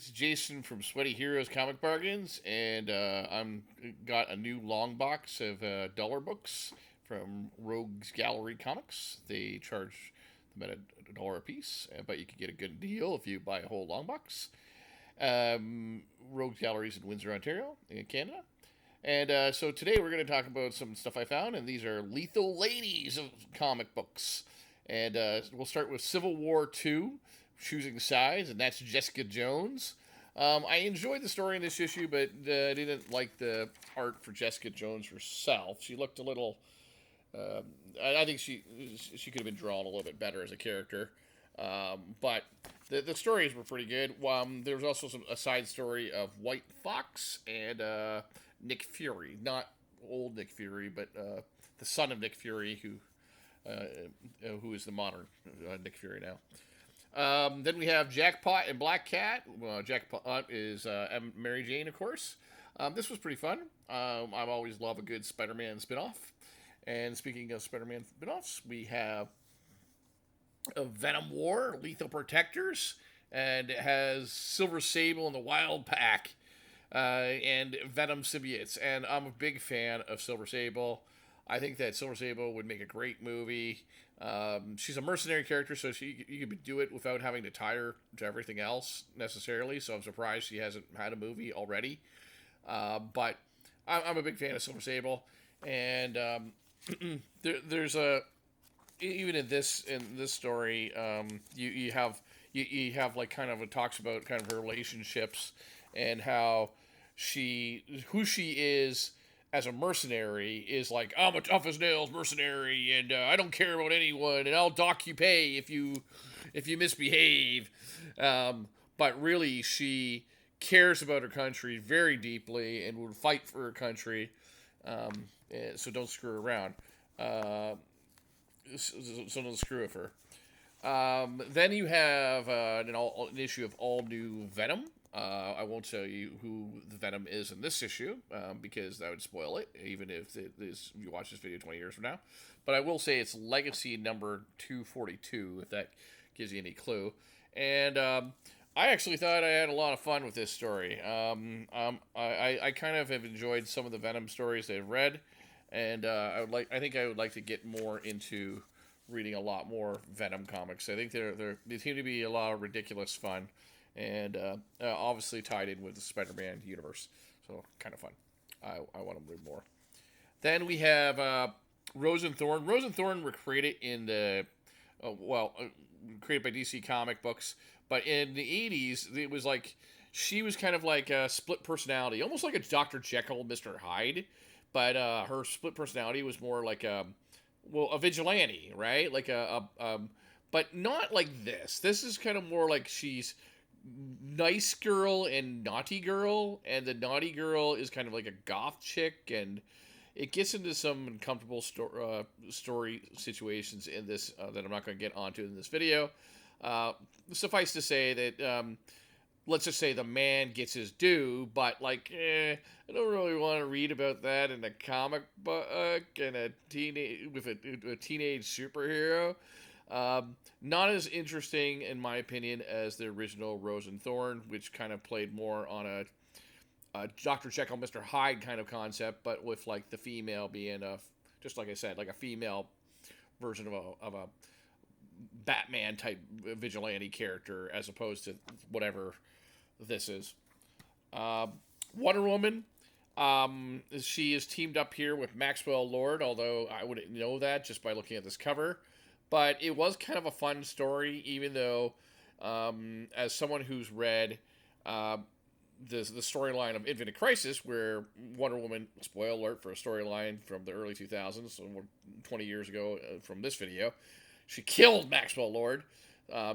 It's Jason from Sweaty Heroes Comic Bargains, and I'm got a new long box of dollar books from Rogues Gallery Comics. They charge them at $1 a piece, but you can get a good deal if you buy a whole long box. Rogues Galleries in Windsor, Ontario, in Canada. And so today we're going to talk about some stuff I found, and these are Lethal Ladies of comic books. And we'll start with Civil War II, Choosing Sides, and that's Jessica Jones. I enjoyed the story in this issue, but I didn't like the art for Jessica Jones herself. She looked a little. I think she could have been drawn a little bit better as a character. But the stories were pretty good. There was also a side story of White Fox and Nick Fury, not old Nick Fury, but the son of Nick Fury, who is the modern Nick Fury now. Then we have Jackpot and Black Cat. Jackpot is Mary Jane, of course. This was pretty fun. I've always loved a good Spider-Man spinoff. And speaking of Spider-Man spinoffs, we have a Venom War, Lethal Protectors, and it has Silver Sable and the Wild Pack, and Venom symbiotes. And I'm a big fan of Silver Sable. I think that Silver Sable would make a great movie. She's a mercenary character, so you could do it without having to tie her to everything else necessarily. So I'm surprised she hasn't had a movie already. But I'm a big fan of Silver Sable, and there's a even in this story, you have like kind of it talks about kind of her relationships and how who she is as a mercenary is like, I'm a tough as nails mercenary, and I don't care about anyone, and I'll dock you pay if you misbehave. But really, she cares about her country very deeply and would fight for her country. So don't screw around. So don't screw with her. Then you have an issue of all new Venom. I won't tell you who the Venom is in this issue because that would spoil it, even if you watch this video 20 years from now. But I will say it's Legacy number 242, if that gives you any clue. And I actually thought I had a lot of fun with this story. I kind of have enjoyed some of the Venom stories I've read, and I think I would like to get more into reading a lot more Venom comics. I think they seem to be a lot of ridiculous fun, and obviously tied in with the Spider-Man universe. So kind of fun. I want to read more. Then we have Rose and Thorn. Rose and Thorn were created in the created by DC comic books, but in the 80s it was like she was kind of like a split personality, almost like a Dr. Jekyll, Mr. Hyde, but her split personality was more like a vigilante, right? Like but not like this. This is kind of more like she's nice girl and naughty girl, and the naughty girl is kind of like a goth chick, and it gets into some uncomfortable story situations in this that I'm not going to get onto in this video. Suffice to say that let's just say the man gets his due, but like, I don't really want to read about that in a comic book and a teenage superhero. Not as interesting, in my opinion, as the original Rose and Thorn, which kind of played more on a Dr. Jekyll, Mr. Hyde kind of concept, but with like the female being just like I said, like a female version of a Batman type vigilante character, as opposed to whatever this is. Wonder Woman. She is teamed up here with Maxwell Lord, although I wouldn't know that just by looking at this cover. But it was kind of a fun story, even though, as someone who's read the storyline of Infinite Crisis, where Wonder Woman, spoiler alert for a storyline from the early 2000s, so 20 years ago from this video, she killed Maxwell Lord.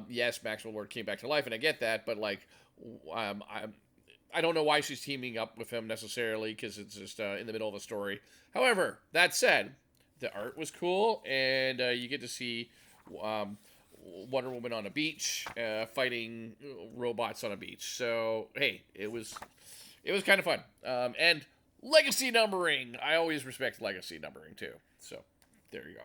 Yes, Maxwell Lord came back to life, and I get that, but like, I don't know why she's teaming up with him necessarily, because it's just in the middle of a story. However, that said, the art was cool, and you get to see Wonder Woman on a beach fighting robots on a beach. So hey, it was kind of fun. And legacy numbering, I always respect legacy numbering too. So there you go.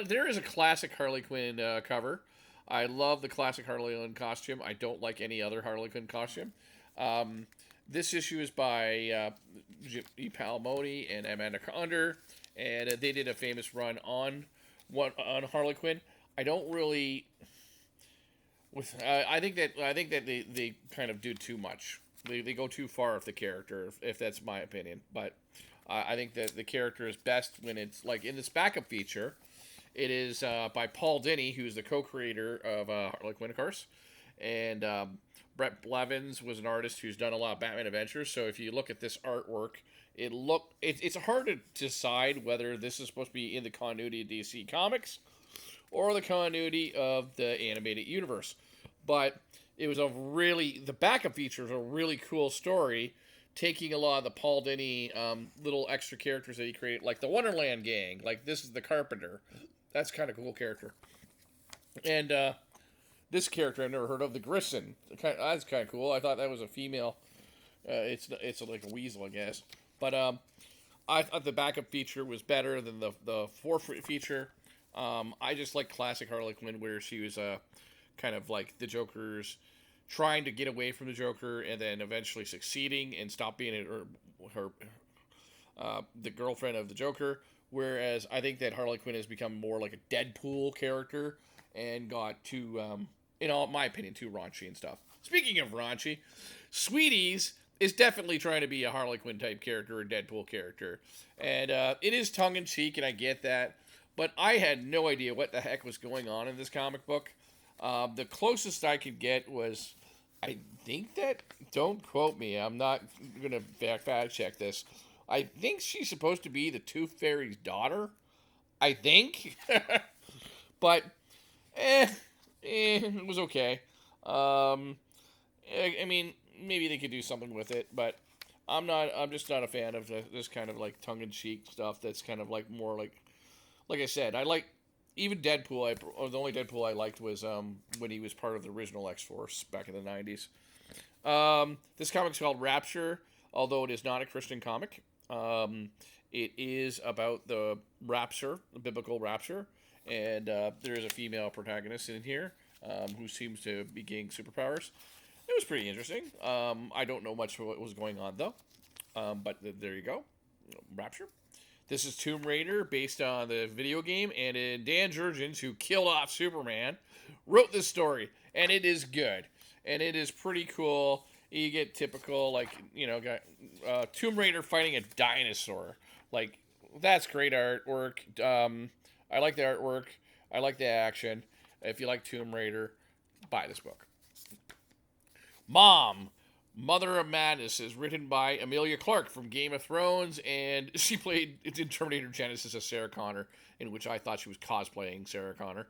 There is a classic Harley Quinn cover. I love the classic Harley Quinn costume. I don't like any other Harley Quinn costume. Um, this issue is by Jim E. Palmoni and Amanda Conder, and they did a famous run on Harley Quinn. I don't really with I think that they kind of do too much. They go too far with the character, if that's my opinion. But I think that the character is best when it's like in this backup feature. It is by Paul Dini, who's the co-creator of Harley Quinn, of course, and Brett Blevins was an artist who's done a lot of Batman adventures. So if you look at this artwork, it's hard to decide whether this is supposed to be in the continuity of DC Comics or the continuity of the animated universe. But it was the backup feature is a really cool story, taking a lot of the Paul Dini little extra characters that he created, like the Wonderland Gang, like this is the Carpenter. That's kind of cool character. And this character I've never heard of, the Grissom. That's kind of cool. I thought that was a female. It's like a weasel, I guess. But I thought the backup feature was better than the feature. I just like classic Harley Quinn, where she was kind of like the Joker's trying to get away from the Joker and then eventually succeeding and stop being her the girlfriend of the Joker. Whereas I think that Harley Quinn has become more like a Deadpool character and got too, in my opinion, too raunchy and stuff. Speaking of raunchy, Sweeties is definitely trying to be a Harley Quinn type character, a Deadpool character. And it is tongue-in-cheek, and I get that. But I had no idea what the heck was going on in this comic book. The closest I could get was, I think that, don't quote me, I'm not going to fact check this. I think she's supposed to be the Tooth Fairy's daughter. I think. But, it was okay. I mean, maybe they could do something with it, but I'm just not a fan of this kind of like tongue-in-cheek stuff that's kind of like more like I said, I like, even Deadpool, the only Deadpool I liked was when he was part of the original X-Force back in the 90s. This comic's called Rapture, although it is not a Christian comic. It is about the rapture, the biblical rapture, and there is a female protagonist in here who seems to be gaining superpowers. It was pretty interesting. I don't know much of what was going on, though, but there you go. Rapture. This is Tomb Raider, based on the video game, and Dan Jurgens, who killed off Superman, wrote this story, and it is good, and it is pretty cool. You get typical, like, Tomb Raider fighting a dinosaur. Like, that's great artwork. I like the artwork. I like the action. If you like Tomb Raider, buy this book. Mother of Madness is written by Emilia Clarke from Game of Thrones, and she played in Terminator Genesis as Sarah Connor, in which I thought she was cosplaying Sarah Connor.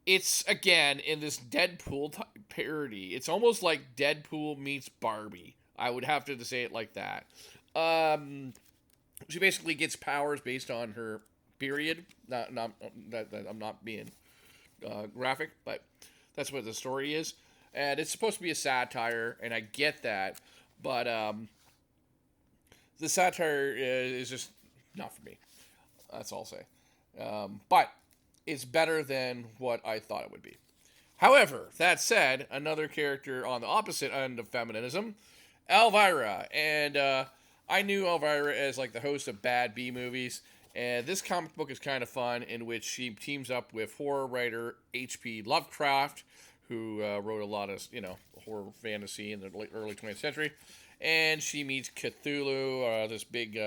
It's, again, in this Deadpool parody. It's almost like Deadpool meets Barbie. I would have to say it like that. She basically gets powers based on her period. I'm not being graphic, but that's what the story is. And it's supposed to be a satire, and I get that, but the satire is just not for me. That's all I'll say. But it's better than what I thought it would be. However, that said, another character on the opposite end of feminism, Elvira. And I knew Elvira as like the host of Bad B movies. And this comic book is kind of fun, in which she teams up with horror writer H.P. Lovecraft, who wrote a lot of, horror fantasy in the early 20th century. And she meets Cthulhu, this big,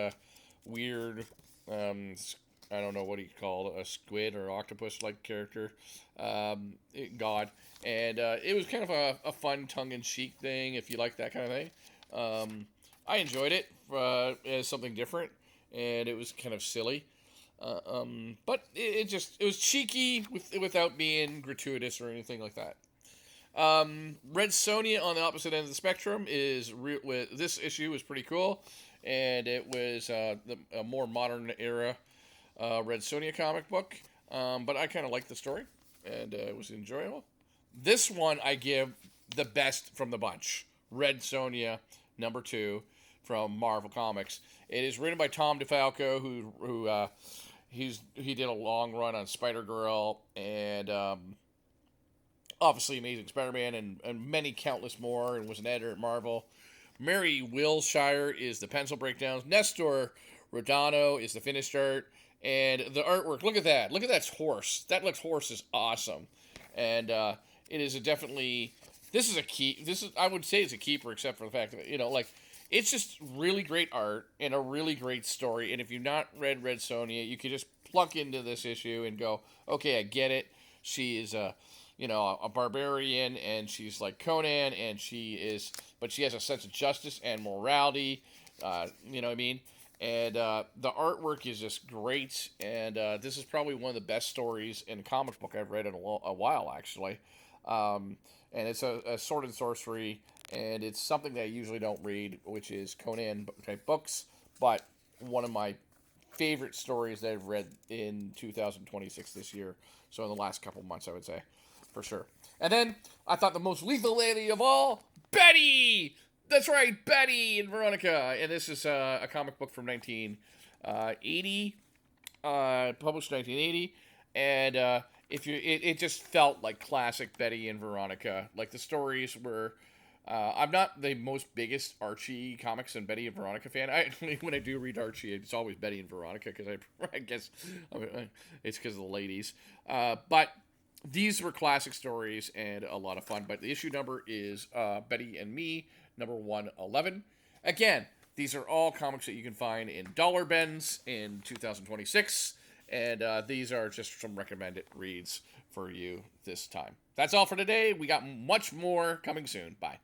weird, I don't know what he called, a squid or octopus-like character, god. And it was kind of a fun tongue-in-cheek thing, if you like that kind of thing. I enjoyed it as something different, and it was kind of silly. But it was cheeky without being gratuitous or anything like that. Red Sonja on the opposite end of the spectrum with this issue was pretty cool, and it was a more modern era Red Sonja comic book, but I kind of liked the story, and it was enjoyable. This one I give the best from the bunch. Red Sonja #2 from Marvel Comics. It is written by Tom DeFalco, who He did a long run on Spider Girl and obviously Amazing Spider-Man and many countless more, and was an editor at Marvel. Mary Wilshire is the pencil breakdowns. Nestor Rodano is the finished art. And the artwork, look at that. Look at that horse. That looks horse is awesome. And it is a definitely, this is a key, this is, I would say it's a keeper, except for the fact that, like, it's just really great art and a really great story. And if you've not read Red Sonja, you could just plug into this issue and go, okay, I get it. She is a barbarian, and she's like Conan, and but she has a sense of justice and morality. You know what I mean? And the artwork is just great, and this is probably one of the best stories in a comic book I've read in a while, actually. And it's a sword and sorcery, and it's something that I usually don't read, which is Conan type books, but one of my favorite stories that I've read in 2026 this year. So in the last couple months, I would say, for sure. And then I thought the most lethal lady of all, Betty. That's right, Betty and Veronica. And this is a comic book from 1980, published 1980, and it just felt like classic Betty and Veronica. Like the stories were. I'm not the most biggest Archie comics and Betty and Veronica fan. When I do read Archie, it's always Betty and Veronica because I guess it's because of the ladies. But these were classic stories and a lot of fun. But the issue number is Betty and Me, number 111. Again, these are all comics that you can find in dollar bins in 2026. And these are just some recommended reads for you this time. That's all for today. We got much more coming soon. Bye.